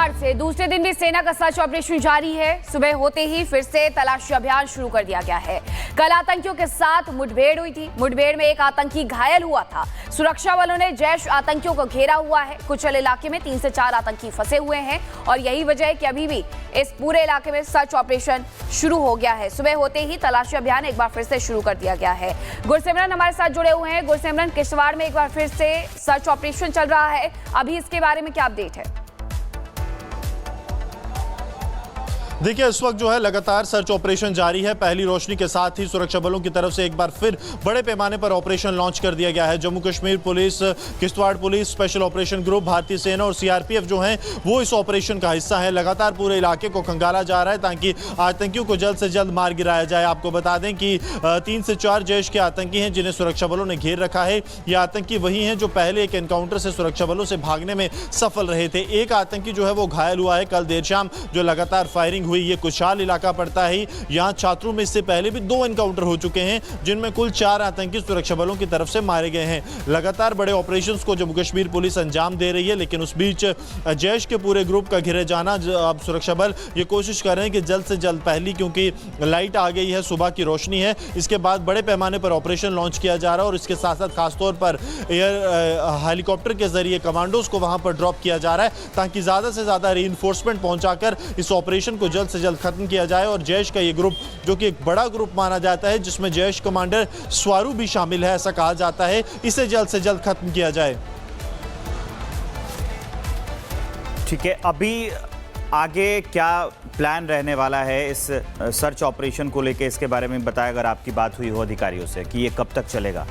शुक्रवार से दूसरे दिन भी सेना का सर्च ऑपरेशन जारी है। सुबह होते ही फिर से तलाशी अभियान शुरू कर दिया गया है। कल आतंकियों के साथ मुठभेड़ हुई थी। मुठभेड़ में एक आतंकी घायल हुआ था। सुरक्षा बलों ने जैश आतंकियों को घेरा हुआ है। कुचल इलाके में 3 से 4 आतंकी फंसे हुए हैं और यही वजह है कि अभी भी इस पूरे इलाके में सर्च ऑपरेशन शुरू हो गया है। सुबह होते ही तलाशी अभियान एक बार फिर से शुरू कर दिया गया है। गुरसिमरन हमारे साथ जुड़े हुए हैं। गुरसिमरन, किश्तवाड़ में एक बार फिर से सर्च ऑपरेशन चल रहा है, अभी इसके बारे में क्या अपडेट है? देखिए, इस वक्त जो है लगातार सर्च ऑपरेशन जारी है। पहली रोशनी के साथ ही सुरक्षा बलों की तरफ से एक बार फिर बड़े पैमाने पर ऑपरेशन लॉन्च कर दिया गया है। Jammu Kashmir police, Kishtwar police, special operation group, भारतीय सेना और सीआरपीएफ जो हैं वो इस ऑपरेशन का हिस्सा है। लगातार पूरे इलाके को खंगाला जा रहा है ताकि आतंकियों को जल्द से जल्द मार गिराया जाए। आपको बता दें कि 3 से 4 जैश के आतंकी हैं जिन्हें सुरक्षा बलों ने घेर रखा है। ये आतंकी वही हैं जो पहले एक एनकाउंटर से सुरक्षा बलों से भागने में सफल रहे थे। एक आतंकी जो है वो घायल हुआ है कल देर शाम जो लगातार फायरिंग हुई। ये कुशाल इलाका पड़ता है। यहां छात्रों में इससे पहले भी 2 एनकाउंटर हो चुके हैं जिनमें कुल 4 आतंकी सुरक्षा बलों की तरफ से मारे गए हैं। लगातार बड़े ऑपरेशंस को जम्मू कश्मीर पुलिस अंजाम दे रही है, लेकिन उस बीच जैश के पूरे ग्रुप का घिरे जाना, अब सुरक्षा बल ये कोशिश कर रहे हैं कि जल्द से जल्द पहली, क्योंकि लाइट आ गई है, सुबह की रोशनी है, इसके बाद बड़े पैमाने पर ऑपरेशन लॉन्च किया जा रहा है और इसके साथ साथ खासतौर पर एयर हेलीकॉप्टर के जरिए कमांडोज को वहां पर ड्रॉप किया जा रहा है ताकि ज्यादा से ज्यादा रीइंफोर्समेंट पहुंचाकर इस ऑपरेशन को जल्द से जल्द खत्म किया जाए। और जैश का ये ग्रुप जो कि एक बड़ा ग्रुप माना जाता है, जिसमें जैश कमांडर स्वारू भी शामिल है, ऐसा कहा जाता है, इसे जल्द से जल्द खत्म किया जाए। ठीक है, अभी आगे क्या प्लान रहने वाला है इस सर्च ऑपरेशन को लेकर, इसके बारे में बताया अगर आपकी बात हुई हो अधिकारियों से कि ये कब तक चलेगा?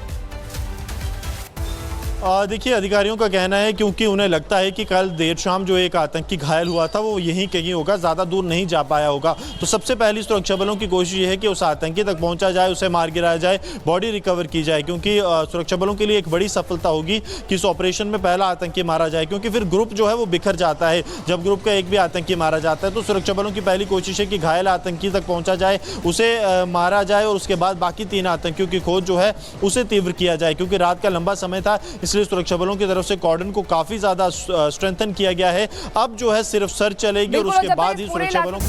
देखिए, अधिकारियों का कहना है क्योंकि उन्हें लगता है कि कल देर शाम जो एक आतंकी घायल हुआ था वो यहीं कहीं होगा, ज़्यादा दूर नहीं जा पाया होगा। तो सबसे पहली सुरक्षा बलों की कोशिश ये है कि उस आतंकी तक पहुंचा जाए, उसे मार गिराया जाए, बॉडी रिकवर की जाए, क्योंकि सुरक्षा बलों के लिए एक बड़ी सफलता होगी कि इस ऑपरेशन में पहला आतंकी मारा जाए, क्योंकि फिर ग्रुप जो है वो बिखर जाता है। जब ग्रुप का एक भी आतंकी मारा जाता है तो सुरक्षा बलों की पहली कोशिश है कि घायल आतंकी तक पहुँचा जाए, उसे मारा जाए और उसके बाद बाकी 3 आतंकियों की खोज जो है उसे तीव्र किया जाए, क्योंकि रात का लंबा समय था, इसलिए सुरक्षा बलों की तरफ से कॉर्डन को काफी ज्यादा स्ट्रेंथन किया गया है। अब जो है सिर्फ सर्च चलेगी और उसके बाद ही सुरक्षा बलों।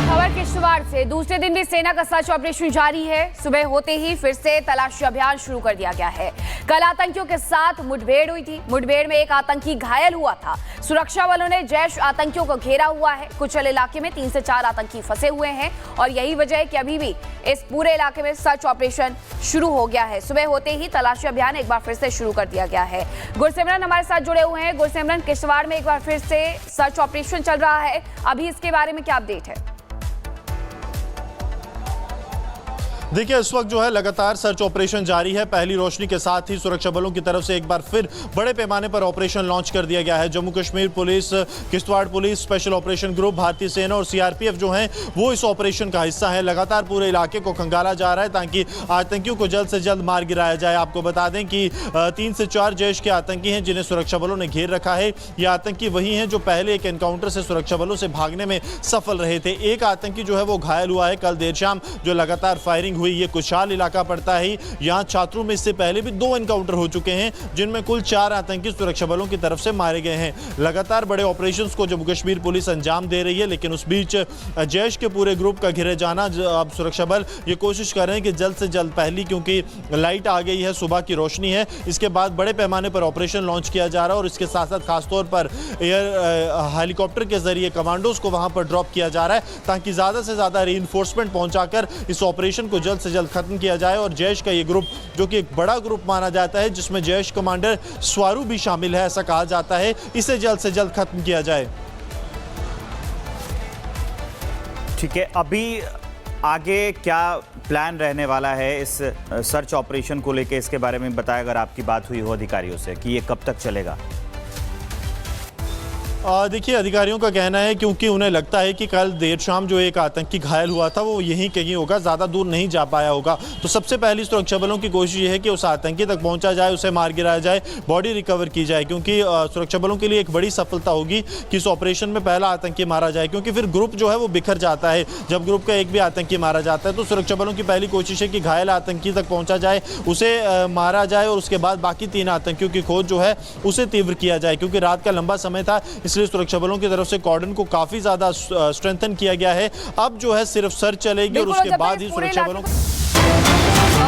खबर किश्तवाड़ से दूसरे दिन भी सेना का सर्च ऑपरेशन जारी है। सुबह होते ही फिर से तलाशी अभियान शुरू कर दिया गया है। कल आतंकियों के साथ मुठभेड़ हुई थी। मुठभेड़ में एक आतंकी घायल हुआ था। सुरक्षा बलों ने जैश आतंकियों को घेरा हुआ है। कुचल इलाके में 3 से 4 आतंकी फंसे हुए हैं और यही वजह है कि अभी भी इस पूरे इलाके में सर्च ऑपरेशन शुरू हो गया है। सुबह होते ही तलाशी अभियान एक बार फिर से शुरू कर दिया गया है। गुरसिमरन हमारे साथ जुड़े हुए हैं। गुरसिमरन, किश्तवाड़ में एक बार फिर से सर्च ऑपरेशन चल रहा है, अभी इसके बारे में क्या अपडेट है? देखिए, इस वक्त जो है लगातार सर्च ऑपरेशन जारी है। पहली रोशनी के साथ ही सुरक्षा बलों की तरफ से एक बार फिर बड़े पैमाने पर ऑपरेशन लॉन्च कर दिया गया है। Jammu Kashmir police, Kishtwar police, special operation group, भारतीय सेना और सीआरपीएफ जो हैं वो इस ऑपरेशन का हिस्सा है। लगातार पूरे इलाके को खंगाला जा रहा है ताकि आतंकियों को जल्द से जल्द मार गिराया जाए। आपको बता दें कि 3 से 4 जैश के आतंकी हैं जिन्हें सुरक्षा बलों ने घेर रखा है। ये आतंकी वही हैं जो पहले एक एनकाउंटर से सुरक्षा बलों से भागने में सफल रहे थे। एक आतंकी जो है वो घायल हुआ है कल देर शाम जो लगातार फायरिंग हुई। ये कुशाल इलाका पड़ता है। यहां छात्रों में इससे पहले भी 2 एनकाउंटर हो चुके हैं जिनमें कुल 4 आतंकी सुरक्षा बलों की तरफ से मारे गए हैं। लगातार बड़े ऑपरेशंस को जम्मू कश्मीर पुलिस अंजाम दे रही है, लेकिन उस बीच जैश के पूरे ग्रुप का घिरे जाना, अब सुरक्षा बल ये कोशिश कर रहे हैं कि जल्द से जल्द पहली, क्योंकि लाइट आ गई है, सुबह की रोशनी है, इसके बाद बड़े पैमाने पर ऑपरेशन लॉन्च किया जा रहा है और इसके साथ साथ खासतौर पर एयर हेलीकॉप्टर के जरिए कमांडोज को वहां पर ड्रॉप किया जा रहा है ताकि ज्यादा से ज्यादा रीइंफोर्समेंट पहुंचाकर इस ऑपरेशन को जल्द से जल्द खत्म किया जाए। और जैश का ये ग्रुप जो कि एक बड़ा ग्रुप माना जाता है, जिसमें जैश कमांडर स्वारू भी शामिल है, ऐसा कहा जाता है, इसे जल्द से जल्द खत्म किया जाए। ठीक है, अभी आगे क्या प्लान रहने वाला है इस सर्च ऑपरेशन को लेकर, इसके बारे में बताया अगर आपकी बात हुई हो अधिकारियों से कि ये कब तक चलेगा? देखिए, अधिकारियों का कहना है क्योंकि उन्हें लगता है कि कल देर शाम जो एक आतंकी घायल हुआ था वो यहीं कहीं होगा, ज़्यादा दूर नहीं जा पाया होगा। तो सबसे पहली सुरक्षा बलों की कोशिश ये है कि उस आतंकी तक पहुंचा जाए, उसे मार गिराया जाए, बॉडी रिकवर की जाए, क्योंकि सुरक्षा बलों के लिए एक बड़ी सफलता होगी कि इस ऑपरेशन में पहला आतंकी मारा जाए, क्योंकि फिर ग्रुप जो है वो बिखर जाता है। जब ग्रुप का एक भी आतंकी मारा जाता है तो सुरक्षा बलों की पहली कोशिश है कि घायल आतंकी तक पहुँचा जाए, उसे मारा जाए और उसके बाद बाकी 3 आतंकियों की खोज जो है उसे तीव्र किया जाए, क्योंकि रात का लंबा समय था, इसलिए सुरक्षा बलों की तरफ से कॉर्डन को काफी ज्यादा स्ट्रेंथन किया गया है। अब जो है सिर्फ सर्च चलेगी और उसके बाद ही सुरक्षा बलों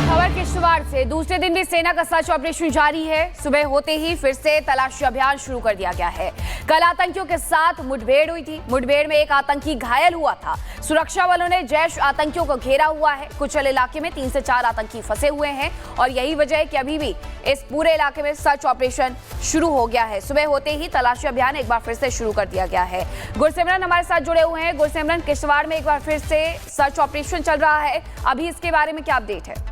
खबर किश्तवाड़ से दूसरे दिन भी सेना का सर्च ऑपरेशन जारी है। सुबह होते ही फिर से तलाशी अभियान शुरू कर दिया गया है। कल आतंकियों के साथ मुठभेड़ हुई थी। मुठभेड़ में एक आतंकी घायल हुआ था। सुरक्षा बलों ने जैश आतंकियों को घेरा हुआ है। कुचल इलाके में 3 से 4 आतंकी फंसे हुए हैं और यही वजह है कि अभी भी इस पूरे इलाके में सर्च ऑपरेशन शुरू हो गया है। सुबह होते ही तलाशी अभियान एक बार फिर से शुरू कर दिया गया है। गुरसिमरन हमारे साथ जुड़े हुए हैं। गुरसिमरन, किश्तवाड़ में एक बार फिर से सर्च ऑपरेशन चल रहा है, अभी इसके बारे में क्या अपडेट है?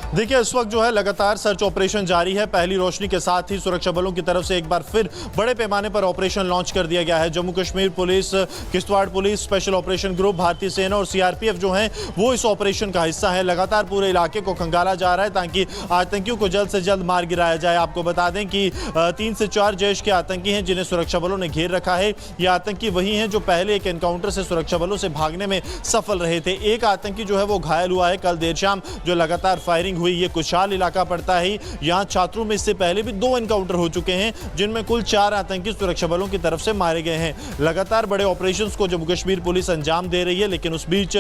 देखिए, इस वक्त जो है लगातार सर्च ऑपरेशन जारी है। पहली रोशनी के साथ ही सुरक्षा बलों की तरफ से एक बार फिर बड़े पैमाने पर ऑपरेशन लॉन्च कर दिया गया है। Jammu Kashmir police, Kishtwar police, special operation group, भारतीय सेना और सीआरपीएफ जो हैं वो इस ऑपरेशन का हिस्सा है। लगातार पूरे इलाके को खंगाला जा रहा है ताकि आतंकियों को जल्द से जल्द मार गिराया जाए। आपको बता दें कि 3 से 4 जैश के आतंकी हैं जिन्हें सुरक्षा बलों ने घेर रखा है। ये आतंकी वही हैं जो पहले एक एनकाउंटर से सुरक्षा बलों से भागने में सफल रहे थे। एक आतंकी जो है वो घायल हुआ है कल देर शाम, जो लगातार फायरिंग हुई। ये कुशाल इलाका पड़ता है। यहाँ छात्रों में इससे पहले भी 2 एनकाउंटर हो चुके हैं जिनमें कुल 4 आतंकी सुरक्षा बलों की तरफ से मारे गए हैं। लगातार बड़े ऑपरेशंस को जम्मू कश्मीर पुलिस अंजाम दे रही है, लेकिन उस बीच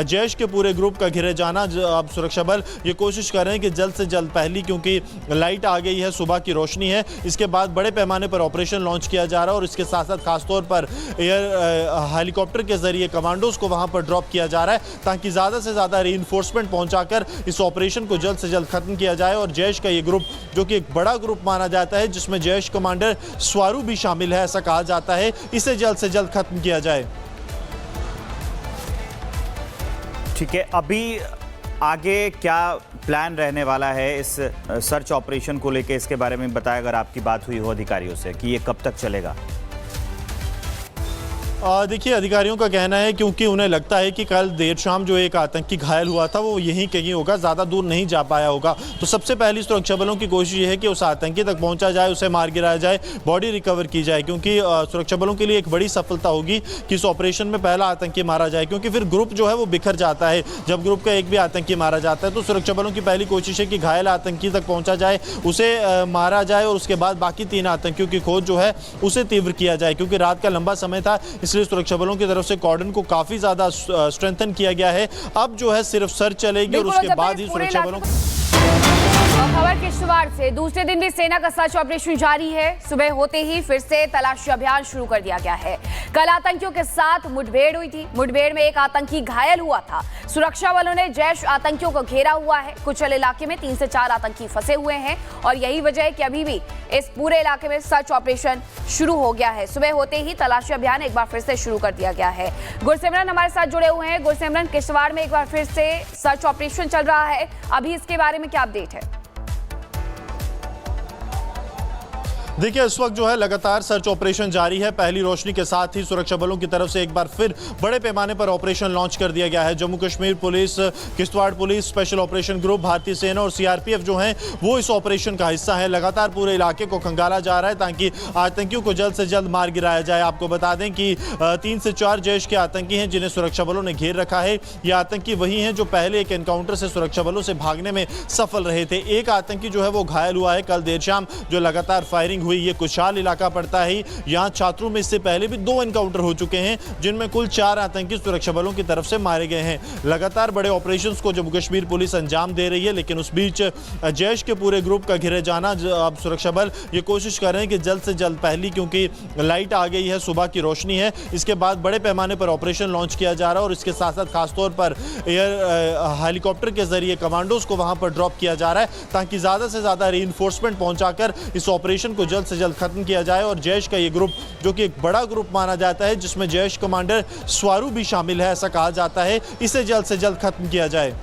जैश के पूरे ग्रुप का घिरे जाना, अब सुरक्षा बल ये कोशिश कर रहे हैं कि जल्द से जल्द, पहली क्योंकि लाइट आ गई है, सुबह की रोशनी है, इसके बाद बड़े पैमाने पर ऑपरेशन लॉन्च किया जा रहा है और इसके साथ साथ खासतौर पर एयर हेलीकॉप्टर के जरिए कमांडोज को वहां पर ड्रॉप किया जा रहा है ताकि ज्यादा से ज्यादा रीइंफोर्समेंट पहुंचाकर इस ऑपरेशन को जल्द से जल्द खत्म किया जाए। और जैश का ये ग्रुप, जो कि एक बड़ा ग्रुप माना जाता है जिसमें जैश कमांडर स्वारू भी शामिल है, ऐसा कहा जाता है, इसे जल्द से जल्द खत्म किया जाए। ठीक है, अभी आगे क्या प्लान रहने वाला है इस सर्च ऑपरेशन को लेके, इसके बारे में बताया अगर आपकी बात हुई हो अधिकारियों से कि ये कब तक चलेगा? देखिए, अधिकारियों का कहना है क्योंकि उन्हें लगता है कि कल देर शाम जो एक आतंकी घायल हुआ था वो यहीं कहीं होगा, ज़्यादा दूर नहीं जा पाया होगा। तो सबसे पहली सुरक्षा बलों की कोशिश ये है कि उस आतंकी तक पहुंचा जाए, उसे मार गिराया जाए, बॉडी रिकवर की जाए, क्योंकि सुरक्षा बलों के लिए एक बड़ी सफलता होगी कि इस ऑपरेशन में पहला आतंकी मारा जाए, क्योंकि फिर ग्रुप जो है वो बिखर जाता है। जब ग्रुप का एक भी आतंकी मारा जाता है तो सुरक्षा बलों की पहली कोशिश है कि घायल आतंकी तक पहुँचा जाए, उसे मारा जाए और उसके बाद बाकी 3 आतंकियों की खोज जो है उसे तीव्र किया जाए। क्योंकि रात का लंबा समय था, इसलिए सुरक्षा बलों की तरफ से कॉर्डन को काफी ज्यादा स्ट्रेंथन किया गया है। अब जो है सिर्फ सर्च चलेगी और उसके बाद ही सुरक्षा बलों खबर किश्तवाड़ से दूसरे दिन भी सेना का सर्च ऑपरेशन जारी है। सुबह होते ही फिर से तलाशी अभियान शुरू कर दिया गया है। कल आतंकियों के साथ मुठभेड़ हुई थी। मुठभेड़ में एक आतंकी घायल हुआ था। सुरक्षा बलों ने जैश आतंकियों को घेरा हुआ है। कुचल इलाके में 3 से 4 आतंकी फंसे हुए हैं और यही वजह है कि अभी भी इस पूरे इलाके में सर्च ऑपरेशन शुरू हो गया है। सुबह होते ही तलाशी अभियान एक बार फिर से शुरू कर दिया गया है। गुरसिमरन हमारे साथ जुड़े हुए हैं। गुरसिमरन, किश्तवाड़ में एक बार फिर से सर्च ऑपरेशन चल रहा है, अभी इसके बारे में क्या अपडेट है? देखिए, इस वक्त जो है लगातार सर्च ऑपरेशन जारी है। पहली रोशनी के साथ ही सुरक्षा बलों की तरफ से एक बार फिर बड़े पैमाने पर ऑपरेशन लॉन्च कर दिया गया है। Jammu Kashmir police, Kishtwar police, special operation group, भारतीय सेना और सीआरपीएफ जो हैं वो इस ऑपरेशन का हिस्सा है। लगातार पूरे इलाके को खंगाला जा रहा है ताकि आतंकियों को जल्द से जल्द मार गिराया जाए। आपको बता दें कि 3 से 4 जैश के आतंकी हैं जिन्हें सुरक्षा बलों ने घेर रखा है। ये आतंकी वही हैं जो पहले एक एनकाउंटर से सुरक्षा बलों से भागने में सफल रहे थे। एक आतंकी जो है वो घायल हुआ है कल देर शाम, जो लगातार फायरिंग हुई। ये कुशाल इलाका पड़ता है। यहाँ छात्रों में इससे पहले भी 2 एनकाउंटर हो चुके हैं जिनमें कुल 4 आतंकी सुरक्षा बलों की तरफ से मारे गए हैं। लगातार बड़े ऑपरेशंस को जम्मू कश्मीर पुलिस अंजाम दे रही है, लेकिन उस बीच जैश के पूरे ग्रुप का घिरे जाना, अब सुरक्षा बल ये कोशिश कर रहे हैं कि जल्द से जल्द, पहली क्योंकि लाइट आ गई है, सुबह की रोशनी है, इसके बाद बड़े पैमाने पर ऑपरेशन लॉन्च किया जा रहा है और इसके साथ साथ खासतौर पर एयर हेलीकॉप्टर के जरिए कमांडोज को वहां पर ड्रॉप किया जा रहा है ताकि ज्यादा से ज्यादा रीइंफोर्समेंट पहुंचाकर इस ऑपरेशन को जल्द से जल्द खत्म किया जाए। और जैश का ये ग्रुप, जो कि एक बड़ा ग्रुप माना जाता है जिसमें जैश कमांडर स्वारू भी शामिल है, ऐसा कहा जाता है, इसे जल्द से जल्द खत्म किया जाए।